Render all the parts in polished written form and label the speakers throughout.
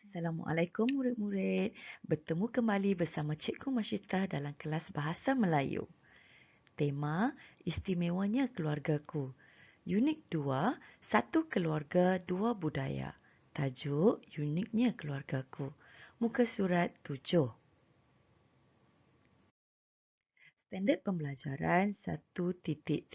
Speaker 1: Assalamualaikum murid-murid. Bertemu kembali bersama Cikgu Masyitah dalam kelas Bahasa Melayu. Tema Istimewanya Keluargaku. Unit 2, Satu Keluarga, Dua Budaya. Tajuk Uniknya Keluargaku. Muka surat 7. Standard pembelajaran 1.3.1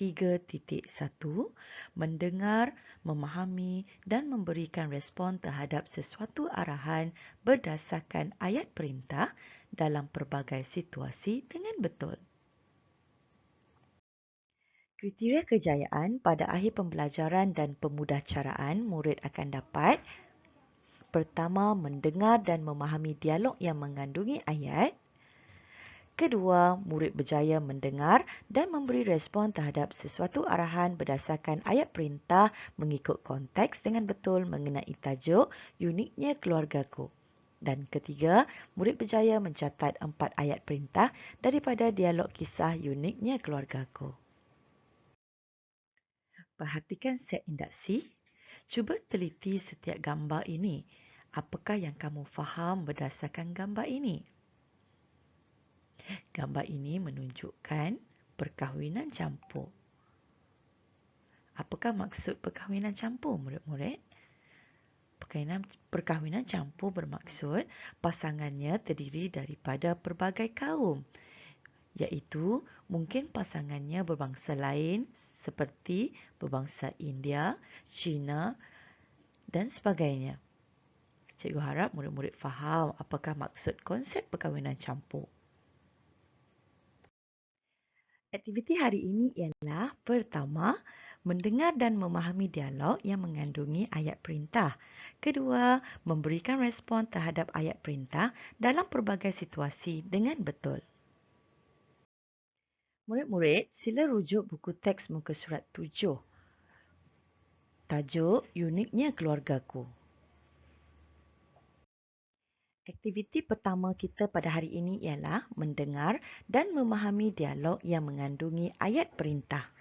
Speaker 1: mendengar, memahami dan memberikan respon terhadap sesuatu arahan berdasarkan ayat perintah dalam pelbagai situasi dengan betul. Kriteria kejayaan pada akhir pembelajaran dan pemudahcaraan murid akan dapat: pertama, mendengar dan memahami dialog yang mengandungi ayat. Kedua, murid berjaya mendengar dan memberi respon terhadap sesuatu arahan berdasarkan ayat perintah mengikut konteks dengan betul mengenai tajuk Uniknya Keluargaku. Dan ketiga, murid berjaya mencatat 4 ayat perintah daripada dialog kisah Uniknya Keluargaku. Perhatikan set induksi. Cuba teliti setiap gambar ini. Apakah yang kamu faham berdasarkan gambar ini? Gambar ini menunjukkan perkahwinan campur. Apakah maksud perkahwinan campur, murid-murid? Perkahwinan campur bermaksud pasangannya terdiri daripada pelbagai kaum, iaitu mungkin pasangannya berbangsa lain seperti berbangsa India, Cina dan sebagainya. Cikgu harap murid-murid faham apakah maksud konsep perkahwinan campur. Aktiviti hari ini ialah pertama, mendengar dan memahami dialog yang mengandungi ayat perintah. Kedua, memberikan respon terhadap ayat perintah dalam pelbagai situasi dengan betul. Murid-murid, sila rujuk buku teks muka surat 7. Tajuk Uniknya Keluargaku. Aktiviti pertama kita pada hari ini ialah mendengar dan memahami dialog yang mengandungi ayat perintah.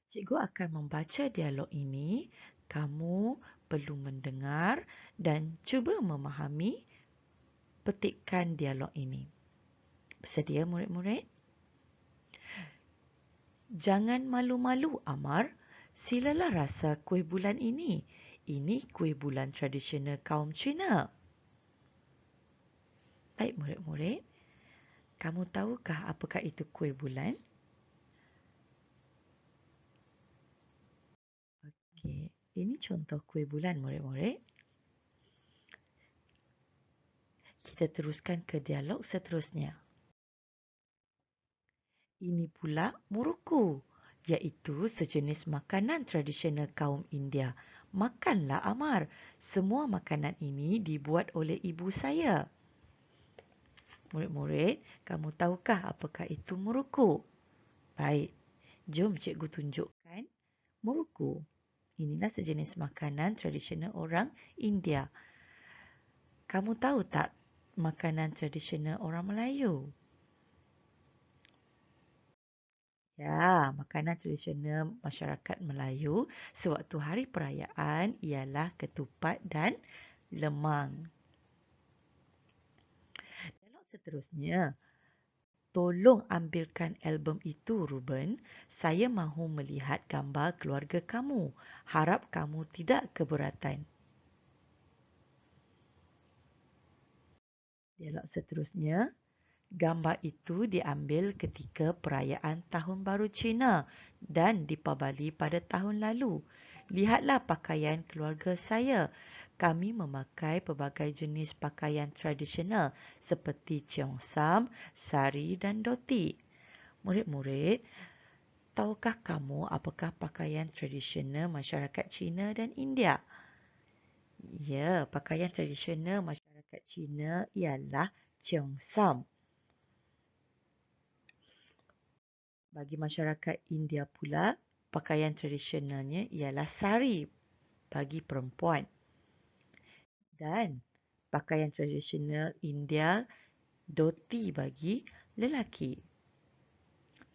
Speaker 1: Cikgu akan membaca dialog ini. Kamu perlu mendengar dan cuba memahami petikan dialog ini. Bersedia murid-murid? Jangan malu-malu, Amar. Silalah rasa kuih bulan ini. Ini kuih bulan tradisional kaum Cina. Baik murid-murid, kamu tahukah apakah itu kuih bulan? Okey, ini contoh kuih bulan murid-murid. Kita teruskan ke dialog seterusnya. Ini pula muruku, iaitu sejenis makanan tradisional kaum India. Makanlah Amar. Semua makanan ini dibuat oleh ibu saya. Murid-murid, kamu tahukah apakah itu muruku? Baik, jom cikgu tunjukkan muruku. Inilah sejenis makanan tradisional orang India. Kamu tahu tak makanan tradisional orang Melayu? Ya, makanan tradisional masyarakat Melayu sewaktu hari perayaan ialah ketupat dan lemang. Dialog seterusnya. Tolong ambilkan album itu, Ruben. Saya mahu melihat gambar keluarga kamu. Harap kamu tidak keberatan. Dialog seterusnya. Gambar itu diambil ketika perayaan Tahun Baru Cina dan Deepavali pada tahun lalu. Lihatlah pakaian keluarga saya. Kami memakai pelbagai jenis pakaian tradisional seperti cheongsam, sari dan dhoti. Murid-murid, tahukah kamu apakah pakaian tradisional masyarakat Cina dan India? Ya, pakaian tradisional masyarakat Cina ialah cheongsam. Bagi masyarakat India pula, pakaian tradisionalnya ialah sari bagi perempuan. Dan pakaian tradisional India, dhoti bagi lelaki.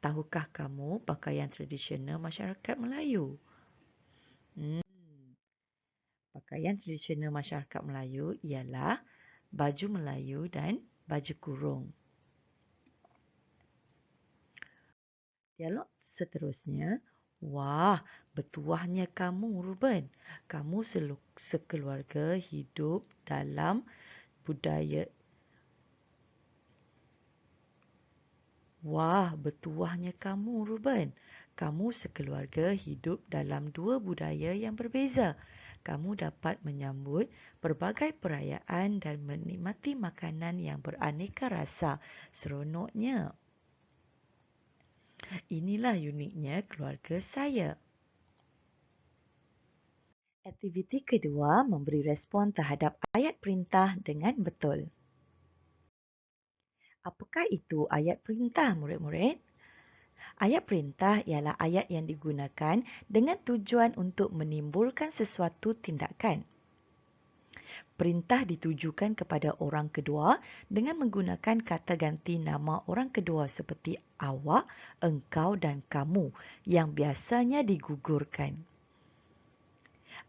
Speaker 1: Tahukah kamu pakaian tradisional masyarakat Melayu? Pakaian tradisional masyarakat Melayu ialah baju Melayu dan baju kurung. Dialog seterusnya. Wah, bertuahnya kamu, Ruben. Kamu sekeluarga hidup dalam budaya. Wah, bertuahnya kamu, Ruben. Kamu sekeluarga hidup dalam dua budaya yang berbeza. Kamu dapat menyambut pelbagai perayaan dan menikmati makanan yang beraneka rasa. Seronoknya. Inilah uniknya keluarga saya. Aktiviti kedua memberi respon terhadap ayat perintah dengan betul. Apakah itu ayat perintah, murid-murid? Ayat perintah ialah ayat yang digunakan dengan tujuan untuk menimbulkan sesuatu tindakan. Perintah ditujukan kepada orang kedua dengan menggunakan kata ganti nama orang kedua seperti awak, engkau dan kamu yang biasanya digugurkan.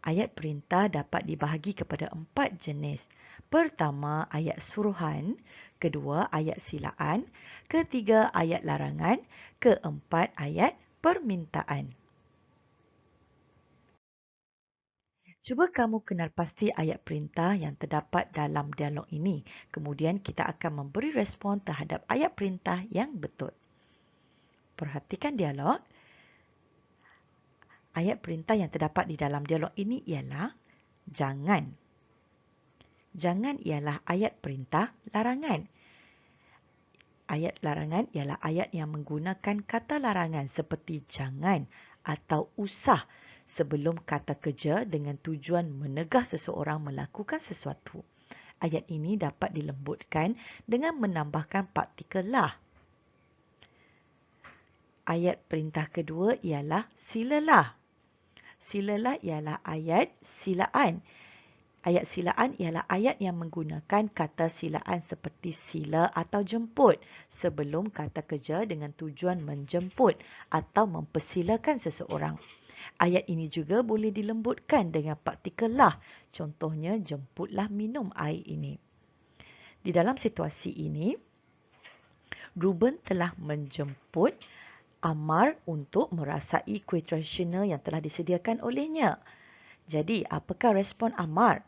Speaker 1: Ayat perintah dapat dibahagi kepada 4 jenis. Pertama, ayat suruhan. Kedua, ayat silaan. Ketiga, ayat larangan. Keempat, ayat permintaan. Cuba kamu kenal pasti ayat perintah yang terdapat dalam dialog ini. Kemudian kita akan memberi respon terhadap ayat perintah yang betul. Perhatikan dialog. Ayat perintah yang terdapat di dalam dialog ini ialah jangan. Jangan ialah ayat perintah larangan. Ayat larangan ialah ayat yang menggunakan kata larangan seperti jangan atau usah sebelum kata kerja dengan tujuan menegah seseorang melakukan sesuatu. Ayat ini dapat dilembutkan dengan menambahkan partikel lah. Ayat perintah kedua ialah silalah. Silalah ialah ayat silaan. Ayat silaan ialah ayat yang menggunakan kata silaan seperti sila atau jemput sebelum kata kerja dengan tujuan menjemput atau mempersilakan seseorang. Ayat ini juga boleh dilembutkan dengan partikel lah. Contohnya, jemputlah minum air ini. Di dalam situasi ini, Ruben telah menjemput Amar untuk merasai kuih tradisional yang telah disediakan olehnya. Jadi, apakah respon Amar?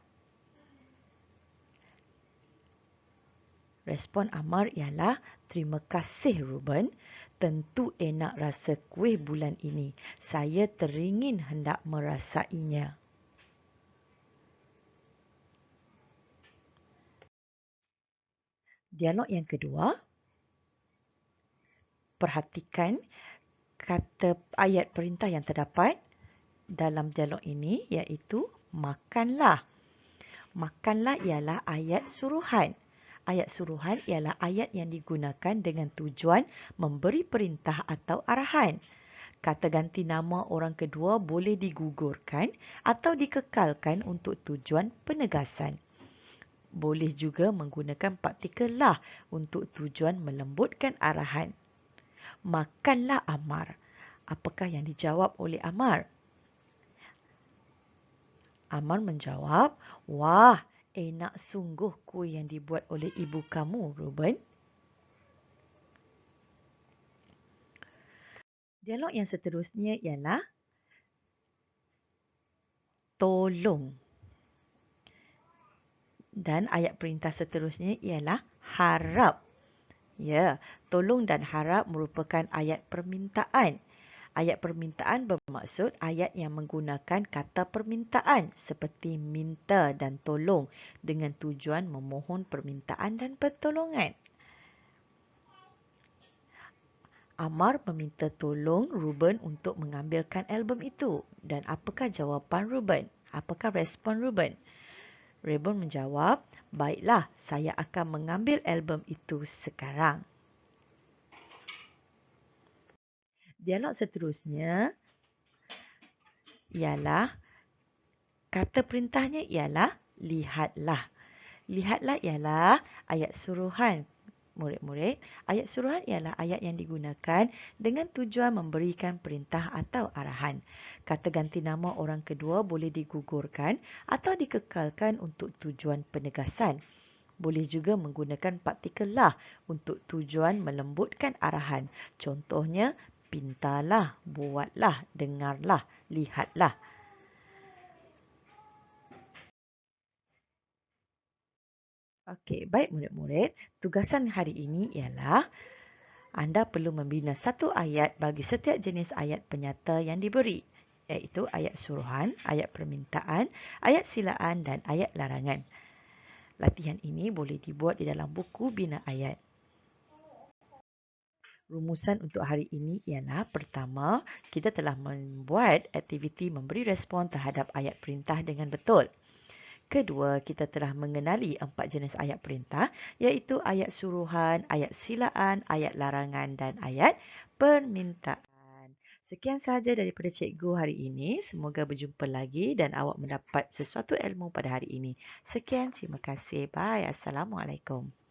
Speaker 1: Respon Amar ialah, terima kasih Ruben. Tentu enak rasa kuih bulan ini. Saya teringin hendak merasainya. Dialog yang kedua. Perhatikan kata ayat perintah yang terdapat dalam dialog ini iaitu makanlah. Makanlah ialah ayat suruhan. Ayat suruhan ialah ayat yang digunakan dengan tujuan memberi perintah atau arahan. Kata ganti nama orang kedua boleh digugurkan atau dikekalkan untuk tujuan penegasan. Boleh juga menggunakan partikel lah untuk tujuan melembutkan arahan. Makanlah Amar. Apakah yang dijawab oleh Amar? Amar menjawab, wah, enak sungguh kuih yang dibuat oleh ibu kamu, Ruben. Dialog yang seterusnya ialah tolong. Dan ayat perintah seterusnya ialah harap. Ya, tolong dan harap merupakan ayat permintaan. Ayat permintaan bermaksud ayat yang menggunakan kata permintaan seperti minta dan tolong dengan tujuan memohon permintaan dan pertolongan. Amar meminta tolong Ruben untuk mengambilkan album itu. Dan apakah jawapan Ruben? Apakah respon Ruben? Ruben menjawab, baiklah, saya akan mengambil album itu sekarang. Dialog seterusnya ialah, kata perintahnya ialah lihatlah. Lihatlah ialah ayat suruhan. murid-murid, ayat suruhan ialah ayat yang digunakan dengan tujuan memberikan perintah atau arahan. Kata ganti nama orang kedua boleh digugurkan atau dikekalkan untuk tujuan penegasan. Boleh juga menggunakan partikel lah untuk tujuan melembutkan arahan. Contohnya, pintarlah, buatlah, dengarlah, lihatlah. Okey, baik murid-murid. Tugasan hari ini ialah anda perlu membina satu ayat bagi setiap jenis ayat penyata yang diberi, iaitu ayat suruhan, ayat permintaan, ayat silaan dan ayat larangan. Latihan ini boleh dibuat di dalam buku bina ayat. Rumusan untuk hari ini ialah pertama, kita telah membuat aktiviti memberi respon terhadap ayat perintah dengan betul. Kedua, kita telah mengenali 4 jenis ayat perintah iaitu ayat suruhan, ayat silaan, ayat larangan dan ayat permintaan. Sekian sahaja daripada cikgu hari ini. Semoga berjumpa lagi dan awak mendapat sesuatu ilmu pada hari ini. Sekian, terima kasih. Bye. Assalamualaikum.